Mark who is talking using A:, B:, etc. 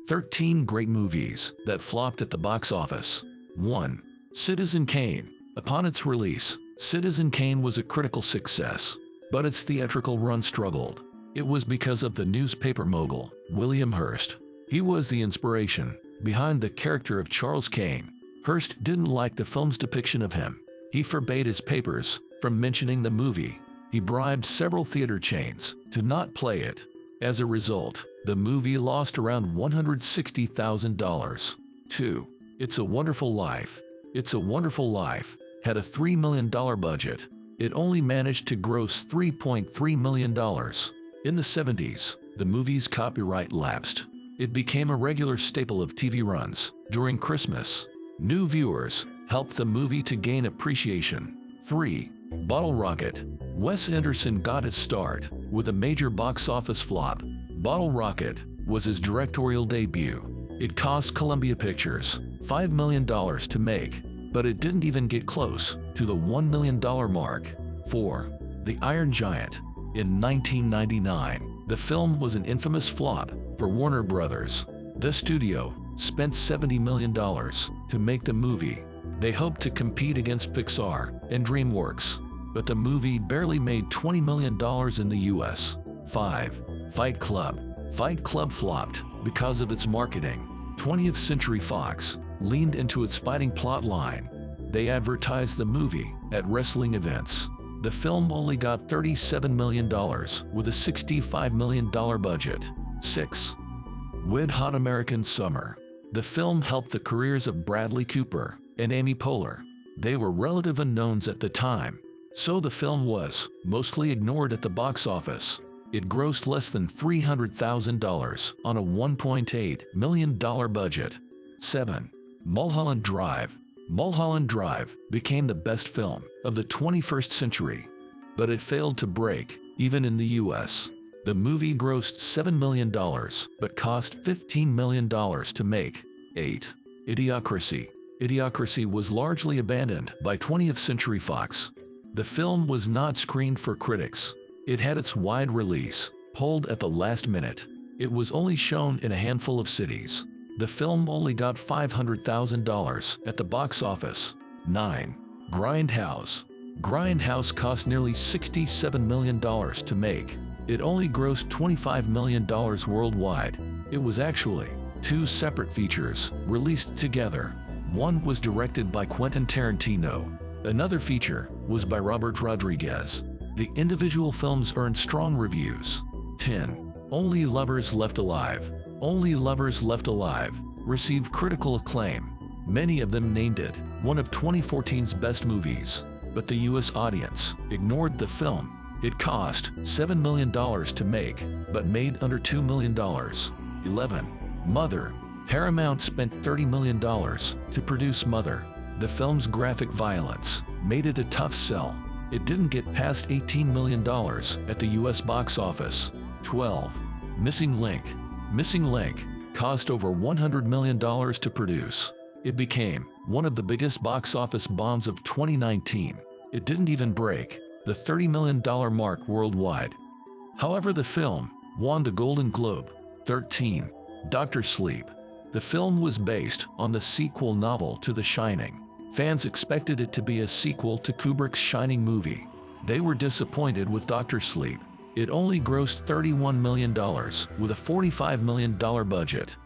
A: 13 great movies that flopped at the box office. 1. Citizen Kane. Upon its release, Citizen Kane was a critical success, but its theatrical run struggled. It was because of the newspaper mogul, William Hearst. He was the inspiration behind the character of Charles Kane. Hearst didn't like the film's depiction of him. He forbade his papers from mentioning the movie. He bribed several theater chains to not play it. As a result, the movie lost around $160,000. 2. It's a Wonderful Life. It's a Wonderful Life had a $3 million budget. It only managed to gross $3.3 million. In the 70s, the movie's copyright lapsed. It became a regular staple of TV runs during Christmas. New viewers helped the movie to gain appreciation. 3. Bottle Rocket. Wes Anderson got his start with a major box office flop. Bottle Rocket was his directorial debut. It cost Columbia Pictures $5 million to make, but it didn't even get close to the $1 million mark. 4. The Iron Giant. In 1999, the film was an infamous flop for Warner Brothers. The studio spent $70 million to make the movie. They hoped to compete against Pixar and DreamWorks, but the movie barely made $20 million in the US. 5. Fight Club. Fight Club flopped because of its marketing. 20th Century Fox leaned into its fighting plot line. They advertised the movie at wrestling events. The film only got $37 million with a $65 million budget. 6. Wet Hot American Summer. The film helped the careers of Bradley Cooper and Amy Poehler. They were relative unknowns at the time, so the film was mostly ignored at the box office. It grossed less than $300,000 on a $1.8 million budget. 7. Mulholland Drive. Mulholland Drive became the best film of the 21st century, but it failed to break even in the US. The movie grossed $7 million but cost $15 million to make. 8. Idiocracy. Idiocracy was largely abandoned by 20th Century Fox. The film was not screened for critics. It had its wide release pulled at the last minute. It was only shown in a handful of cities. The film only got $500,000 at the box office. 9. Grindhouse. Grindhouse cost nearly $67 million to make. It only grossed $25 million worldwide. It was actually 2 separate features released together. One was directed by Quentin Tarantino. Another feature was by Robert Rodriguez. The individual films earned strong reviews. 10. Only Lovers Left Alive. Only Lovers Left Alive received critical acclaim. Many of them named it one of 2014's best movies, but the US audience ignored the film. It cost $7 million to make, but made under $2 million. 11. Mother. Paramount spent $30 million to produce Mother. The film's graphic violence made it a tough sell. It didn't get past $18 million at the US box office. 12. Missing Link. Missing Link cost over $100 million to produce. It became one of the biggest box office bombs of 2019. It didn't even break the $30 million mark worldwide. However, the film won the Golden Globe. 13. Dr. Sleep. The film was based on the sequel novel to The Shining. Fans expected it to be a sequel to Kubrick's Shining movie. They were disappointed with Dr. Sleep. It only grossed $31 million with a $45 million budget.